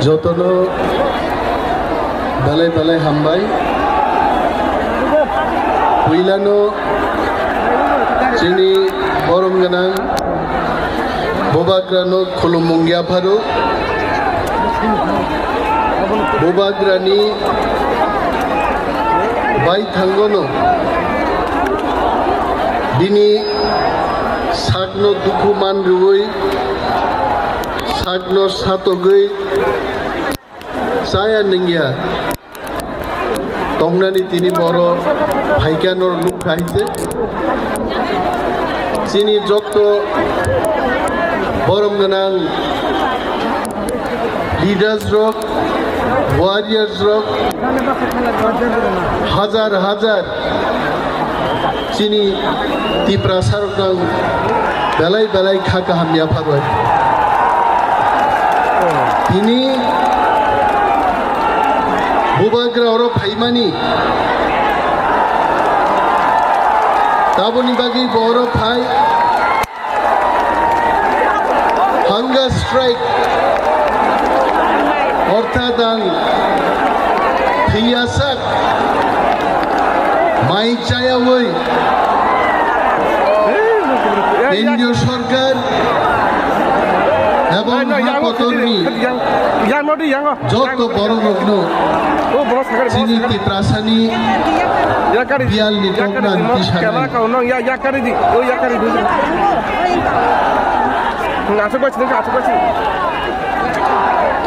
যতনো বেলায় বেলায় হামবাই পইলানো जोंनि बरम गोनां बबाग्रानो खुलुममुंगिया फारु बबाग्रानि बाय थांगोनो दिनै सागनो दुखु मान रुवै सागनो सातगै saya nengya tongnani tini boro bhaikanor luk kahite sini jokto borom ganang leaders rok warriors rok hajar hajar sini tiprasar kang belai belai khaka hamya pharoi ini bubagra oro phaimani taboni bagi boro phai hunger strike অর্থাৎ থিয়াসাক মাই চায়াওই কেন্দ্রীয় সরকার এবং মহাকর্মী যত বড় লগ্ন চিনিতে প্রাসানি বিয়ালনি টকনা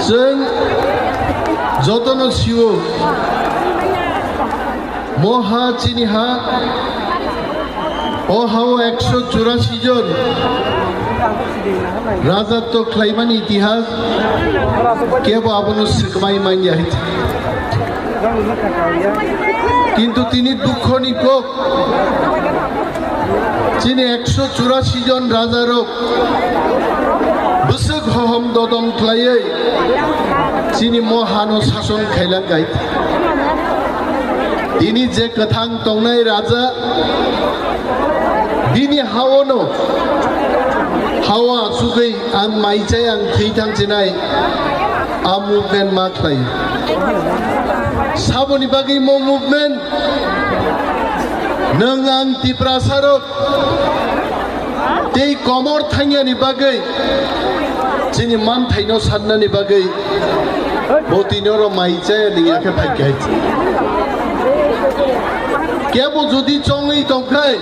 जों जतनो सिउ महा चिनिहा अहाव 184 जन राजत्व ख्लाइमानि इतिहास केबो आबनो सिकमाइ माइयाहित किन्तु तिनि दुःखनि कोक चिनि 184 जन राजारक बुसुक हहम ददम ख्लायै चिनि महानो शासन खायलांगाय दिनै जे गोथां तंनाय राजा दिनै हावनो हावा सुगै आं माइचाय आं थैथांचिनाय आ मुभमेन्ट मा ख्लाय साबनि बागै मो मुभमेन्ट नों आं तिप्रासारक दै कमर थांयानि बागै चिनि मान थाइनो साननानि बागै बतिनरो माइचाय नियाखे फाइकाय केबो जुदि चंगै तंखाय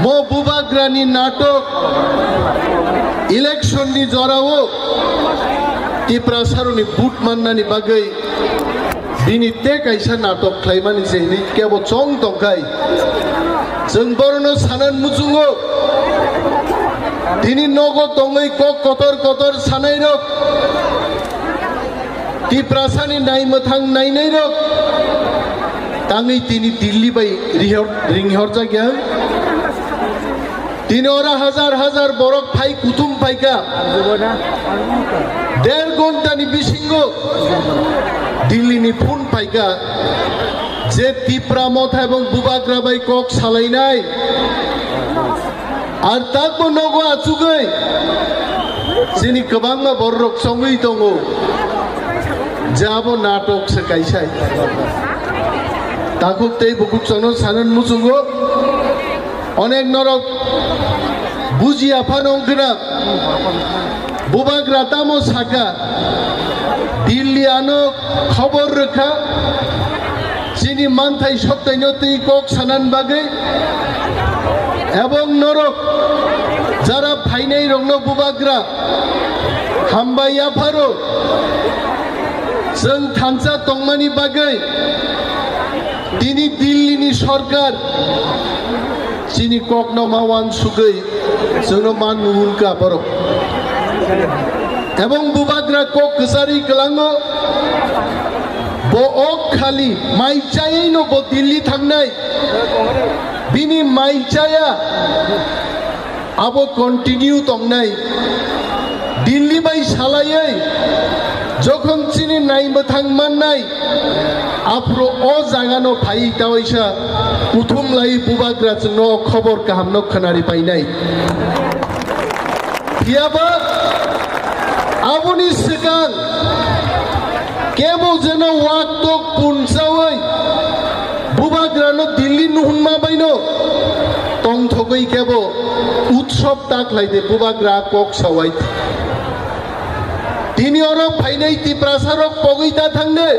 मो बुबाग्रानि नाटक इलेक्शननि जरावो तिप्रासारनि बुट माननानि बागै दिनै ते कायसा नाटक ख्लाइमानि जेनि केबो चंग तंखाय जों बरनो सानान मुजुङो दिनै नगो तंगै कक कतर कतर सानाय रक तिप्रासानि नाय मोथां नायनाय रक ताङै दिनै दिल्ली बाय रिंहर जागिया दिनै ओरा हाजार हाजार बरक फाइ कुथुम फाइका 1.5 घन्टानि बिसिंगो दिल्लीनि फुन फाइका जे तिप्रा मथा एबं बुबाग्रा बाय कक सालायनाय আর তাকবো নগো আচুগৈ চিনি गोबां बररक सङै दङ जाबो नाटक से कायसाय ताकुक तै बुकुक सनो सानन मुजुगो अनेक नरक बुझि आफान अंगना बुबाग्रा तामो साका दिल्ली आनो खबर रखा चिनि मानथाय सप्तायनो तै कक सानान बागै এবং নরক যারা ফাইনাই রংন বুবাগ্রা হামবাইয়া ফারো जों थांसा तंमानि बागै दिनै दिल्लीनि सरकार चिनि ककनो मावान सुगै जोंनो मान मुहुनका बरक এবং बुबाग्रा कक गोसारि गलाङो बो खाली माइचायैनो बो दिल्ली थांनाय बिनि माइचाया आबो कन्टिन्यू तंनाय दिल्ली बाय सालायै যখন চিনি নাই मोथां माननाय आफ्रो अ जागानो फाइ तावैसा उथुम लाई बुबाग्रा जोंनो खबर गाहामनो खोनारि पाइनाय हियाबा सप्ताह खालायदे बुबाग्रा कक सावाय दिनै अरब फायनाय तिप्रासारक पगैता थांदे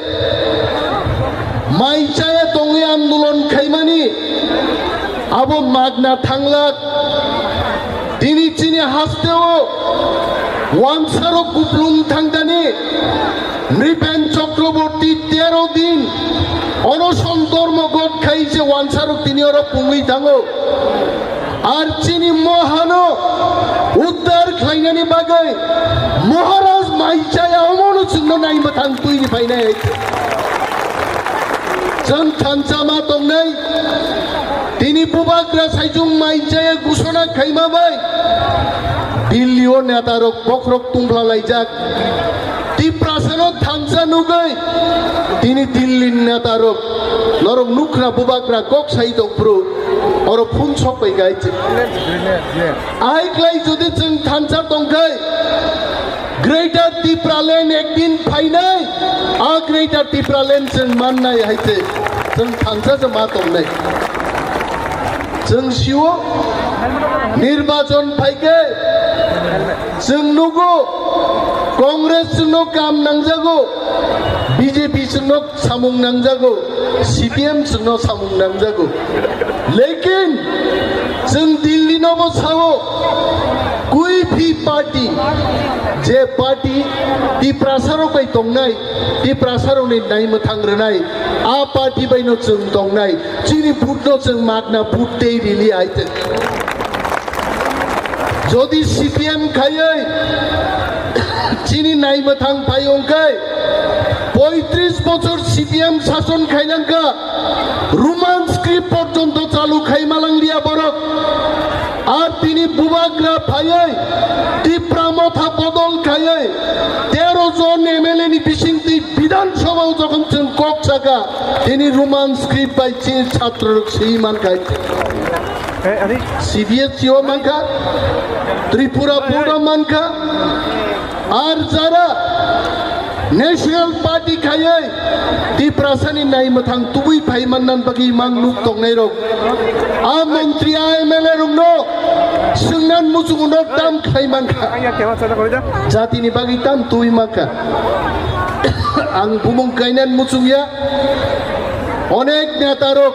माइचाया दङै आन्दोलन खायमानि आबो मागना थांलाक दिनै चिनि हास्तेओ वानसारक गुप्लुं थांदानि नृपेन चक्रवर्ती 13 दिन अनशन धर्मघट खाइছে वानसारक दिनै अरब पुङै थाङो আর চিনি মহানো উদ্ধার খাইনানি বাগै মহারাজ মাইচায়া অমন চিহ্ন নাই মাথাং তুইনি ফাইনাই जों थानसामा दंनाय दिनै बुबाग्रा साइजुं माइचाया घोषणा खाइमाबाय दिल्लीआव नेतारक बख्रक तुंफ्ला लायजाक तिप्रासानो थानसा नुगै दिनै दिल्ली नेतारक नरक नुख्रा बुबाग्रा गक साइदकफ्रु और फुन सबै गाइছে आइक्लाय जुदि जों थानसा दंखाय ग्रेटर तिप्रालेण्ड एकदिन फाइनाय आ ग्रेटर तिप्रालेण्ड जों माननाय हायते जों थानसा जों मा दंनाय जों सिउ निर्वाचन फाइके जों नुगो कांग्रेस जोंनो काम नांजागो बीजेपी जोंनो सामुं नांजागो सीपीएम जोंनो सामुं नांजागो लेकिन जों दिल्ली नबो सावो कोई भी पार्टी जे पार्टी तिप्रासाराव बाय दंनाय तिप्रासारावनि नायनो थांग्रोनाय आ पार्टी बायनो जों दंनाय चिनि भुटनो जों मागना भुट दै रिलि आइते যদি सीपीएम खायै चिनि नायनो थां पायंखाय 35 বছর सीपीएम शासन खायनांका रोमान स्क्रिप्ट पर्यন্ত चालू खायमालांलिया बरक আর তিনি বুবাগ্রা ফাইयै টিপ্রা মাথা বদল খাইयै 13 জন এমএলএ নি বিশিংতি বিধানসভাও যখন जों কক চাকা তিনি রোমান স্ক্রিপ্ট পাইছে ছাত্র সেই মান খাইছে সিবিএসইও মানকা ত্রিপুরা বোর্ড মানকা আর যারা नेशनल पार्टी खायै तिप्रासानि नायनो थां तुबै फाइमाननान बागै मांनुक दंनाय रक आ मंत्री आ एमएलए रंनो सोंनान मुजुगुनो दाम खाइमानखा जातिनि बागै दाम तुबै माखा आं बुमुं गायनान मुजुगिया अनेक नेता रक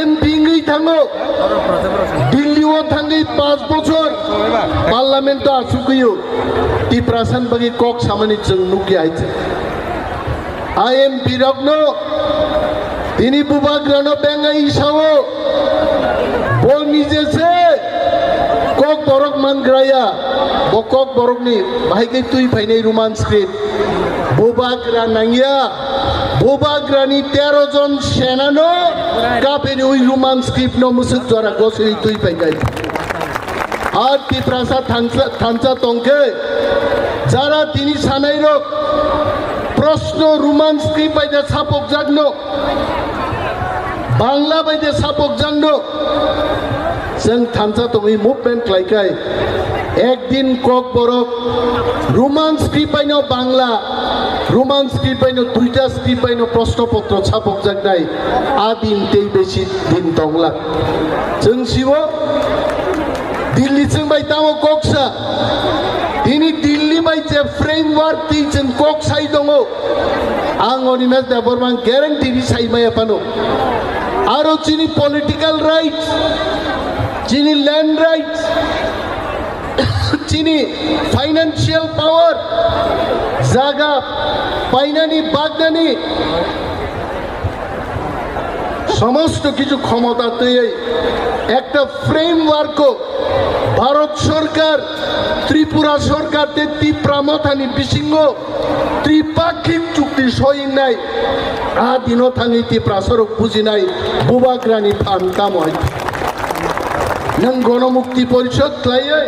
एमपि ngै थाङो दिल्लीआव थाङै 5 বছর पार्लामेन्ट आसुगैयो तिप्रासान बागै कक सामानि जों नुगि आइते आईएमपि रकनो दिनै बुबाग्रानो बेंगाय हिसाबो बल निजेसे कक बरक मानग्राया बकक बरकनि बाहायगै तुइ फाइनाय रोमान स्क्रिप्ट बुबाग्रा नांगिया बुबाग्रानि 13 जन सेनानो कापेनि ओइ रोमान स्क्रिप्ट नो मुसुक द्वारा गसै तुइ फाइगाय আর तिप्रासा थानसा दंखे যারা তিনি সানাই রক প্রশ্ন রোমান স্ক্রিপ্ট বাইদে ছাপক জাগনো বাংলা বাইদে ছাপক জাগনো जों थानसा दङै मुभमेन्ट लायखाय একদিন কক বরক রোমান স্ক্রিপ্ট বাইনো বাংলা রোমান স্ক্রিপ্ট বাইনো দুইটা স্ক্রিপ্ট বাইনো প্রশ্নপত্র ছাপক জাগনাय आ दिन दै बेसि दिन दंला जों सिबो दिल्ली जों बाय दामो कक्सा दिनै दिल्ली बाय जे फ्रेमवर्क ति जों कक साइ दङ आं अनिमेश देबरमान ग्यारेन्टि साइमाया पानो आरो चिनि पलिटिकल राइट्स चिनि लैंड राइट्स चिनि फाइनान्शियल पावर जागा पाइनानि बागनानि समस्त किछु क्षमता तैयै একটা ফ্রেমওয়ার্ক ভারত সরকার ত্রিপুরা সরকার তিপ্রামথানি বিসিঙ্গ ত্রিপাক্ষিক চুক্তি সই নাই আ দিন থাঙি तिप्रासरक বুঝিনাই বুবাগ্রানি ফান কাময় नों गणमुक्ति परिषद खालायै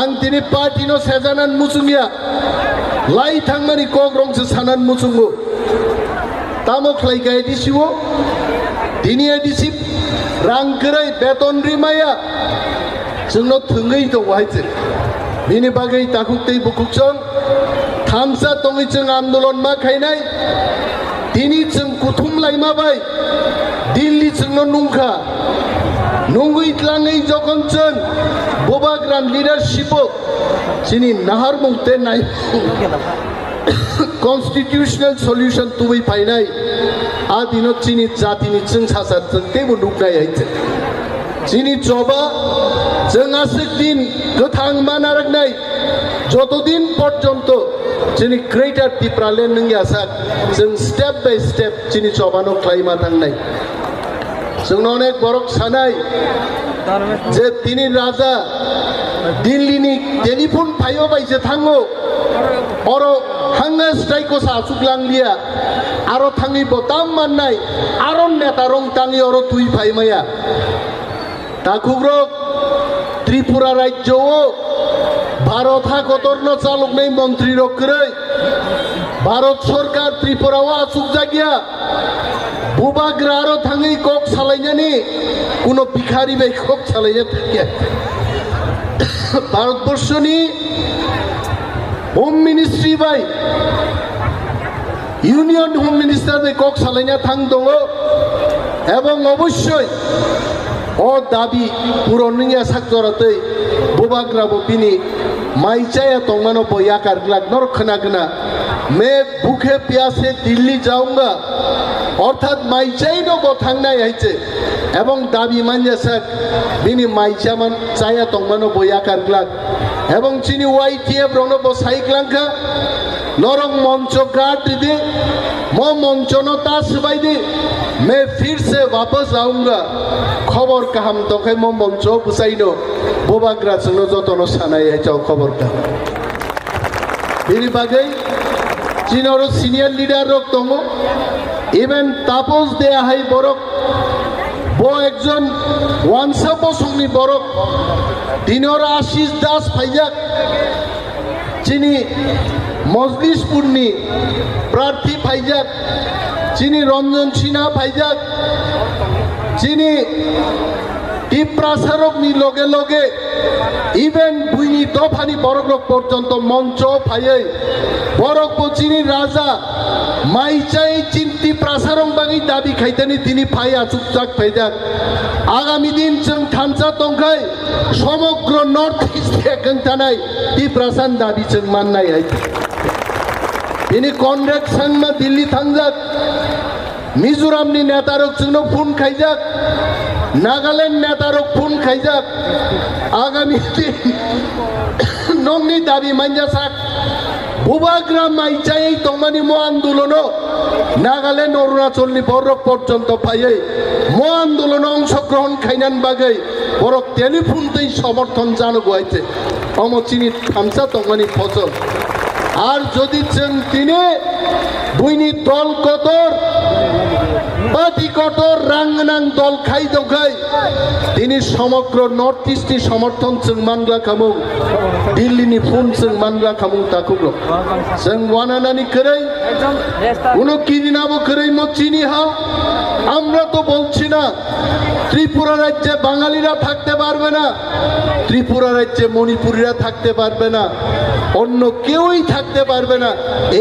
आं दिनै पार्टिनो सेजानान मुसुंगिया लाई थांमानि कक रंसो सानान मुसुंगो तामो खालायगाय दिसिवो दिनै दिसि रांगोरै बेतन रिमाया जोंनो थोङै दङ हायजे बिनि बागै दाखुक्तै बुकुकजों थामसा दङै जों आन्दोलन मा खायनाय दिनै जों कुथुम लायमाबाय दिल्ली जोंनो नुंखा nunggu itlangai jokon chen bobagran leadership sini nahar mungte nai constitutional solution tuwi painai adino chini jati ni chung sasa chung tebu nuknai haite chini coba chung asik din gothang manaraknai jotodin porjonto chini greater Tipraland nungi asak chung step by step chini coba no klaima thangnai chung onek borok sanai je tini raja Delhi ni telephone payo baise thango oro hanga strike ko sa suklang lia aro thangi botam mannai aron neta rong tangi oro tui phai maya takugro Tripura rajyo Bharat হাকতর্ণ চালক নেই মন্ত্রী রক্ষরে ভারত সরকার ত্রিপুরাও আসুক জাগিয়া বুবাগ্রা আরো থাঙ্গি cock চালাইনি কোনো ভিখারি by কক চালাইয়া থাকিয়া ভারতবর্ষনি হোম মিনিস্ট্রি বাই ইউনিয়ন হোম মিনিস্টার বাই কক চালাইয়া থাং দङ এবং অবশ্যই ও দাবি পুরনিয়া সাকজরাতে বুবাগ্রাবো বিনি माइचाया तंगमानो बोया कारग्लाक नर खनागना मैं भूखे प्यासे दिल्ली जाऊंगा अर्थात माइचाई नो गोथांगनाय हाइचे एवं दाबी मानजासाक बिनि माइचामान चाया तंगमानो बोया कारग्लाक एवं चिनि वाईटीएफ रोनो बो साइक्लांखा नरम मंच गाट दे मो मंचनो तास बाइदे मैं फिर से वापस आऊंगा खबर काहाम तोखाय मो मंच बुसाइनो बोबाग्रा जोंनो जतनो सानाय हाइचाव खबर का बिनि बागै चिनरो सिनियर लीडर रक दङ इभेन तापस देया हाय बरक बो एकजन वानसा बसंनि बरक दिनर आशिष दास फाइजाक चिनि मजलिसपुरनि प्रार्थी फाइजाक चिनि रंजन सिन्हा फाइजाक चिनि টিপ্রাসারকনি লগে লগে ইভেন বুইনি দফানি বরক পর্যন্ত মঞ্চ ফাইয়ে বরক পচিনি রাজা মাইচাই চিন্তি প্রাসারং বাঙি দাবি খাইতেনি তিনি ফাইয়া চুপচাক ফাইজাক আগামী দিন जों থানসা তংখাই সমগ্র নর্থ ইস্ট একংতানাই টিপ্রাসান দাবি जों মাননাই হাই তিনি কনরেক্ট সাংমা দিল্লি থাংজাক মিজোরামনি নেতারক जोंनो ফোন খাইজাক नागालैंड नेतारक फोन खाइजाक आगामी दिन नंगनि दाबि मानजासाक बुबाग्रा माइचाई तंगमानि मो आंदोलनो नागालैंड अरुणाचलनि बरक पर्यन्त फाइयै मो आंदोलन अंशग्रहण खाइनान बागै बरक टेलिफोन दै समर्थन जानो गयते अमचिनि थामसा तंगमानि फसल आर जदि जों दिने बुइनि दल कतर पार्टी कटर रांगनां दल खाई दंखाई दिनै समग्र नर्थ इस्टनि समर्थन जों मानग्रा खामु दिल्लीनि फुन जों मानग्रा खामु ताकुग्र जों वानानानि करै কোনো কিরিনাবো কरै মচিনি হা আমরা তো বলছি না ত্রিপুরা রাজ্যে বাঙালিরা থাকতে পারবে না ত্রিপুরা রাজ্যে মণিপুরীরা থাকতে পারবে না অন্য কেউই থাকতে পারবে না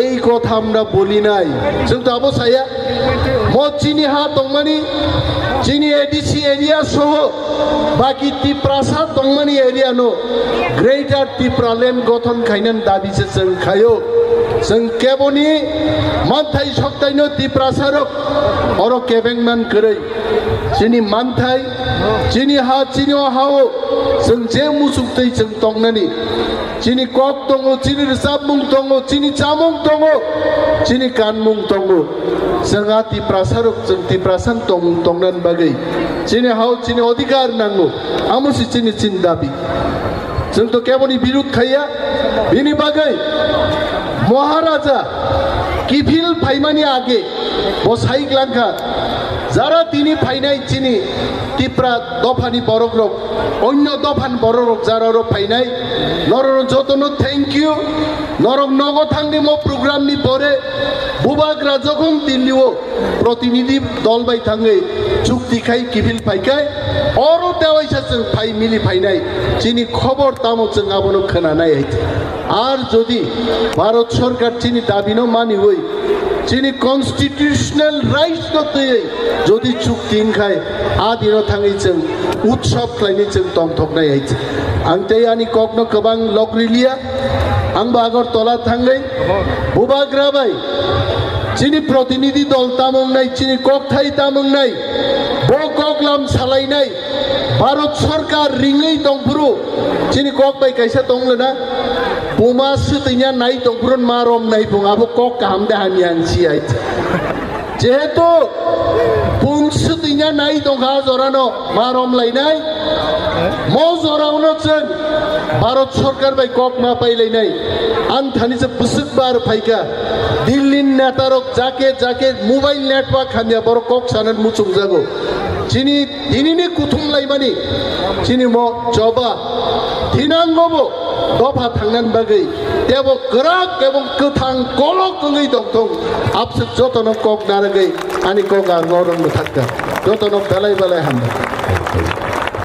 এই কথা আমরা বলি নাই जों दाबो साया मचिनि हा तंगमानि चिनि एडीसी एरिया सह बाकी टिप्रासा तंगमानि एरिया नो ग्रेटर टिप्रालैंड गठन खाइनान दाबिसे जों खायो जों केबनि मानथाय सक्तायनो टिप्रासारक अर केबेंमान करै चिनि मानथाय चिनि हा चिनि हाओ जों जे मुसुक्तै जों तंगनानि चिनि कक दङ चिनि रिसाबमुं दङ चिनि चामुं दङ चिनि कानमुं दङ जोंहा टिप्रासारक जों टिप्रासान तंगनान बागै चिनि हाओ चिनि अधिकार नांगौ आमुसि चिनि चिन दाबि जों तो केबनि बिरुद खाया बिनि बागै महाराजा किफिल फाइमानि आगे बसाइग्लांखा যারা তিনি ফাইনাই চিনি টিপ্রা দফানি বড়গ্রক অন্য দফান বড়গ্রক যারা ফাইনাই নরর যতন থ্যাংক ইউ নরম নগথাংনি মো প্রোগ্রামনি পরে বুবাগ্রা যখন দিল্লিও প্রতিনিধি দল বাই থাঙ্গে চুক্তি খাই কিফিল ফাইকাই অরো দেওয়াইসা जों ফাই মিলি ফাইনাই চিনি খবর তামো जों আবনো खोनानाय हाइते আর যদি ভারত সরকার চিনি দাবিনো মানি হই chini constitutional rights no te jodi chuk tin khai adino thangi chung utshop khlaini chung tong thok nai hai ang te ani kok no kabang lokrilia ang bagor tola thangai bubagra bai chini protinidhi dol tamong nai chini kok thai tamong nai bo kok lam salai nai bharat sarkar ringai tongpuru chini kok bai kaisa tonglena Puma setinya naik tongpurun marom naik pung abu kok kaham dah hanian siai. Jeto pung setinya naik tongkah zorano marom lain naik. Mau zorano ceng Bharat Sarkar bai kok ma pai lain naik. Anthani se pusuk bar paika. Dillin netarok jake mobile network hanya baru kok sanan mucung jago. Cini ini ni kutung lain mani. Cini mau coba tinang ngobo. Dopa tangan bagai, tiap gerak kebun ketang kolok kengai dong, absen joto nok kok naragai, ani kok ngarong mutakka, joto nok balai hamba.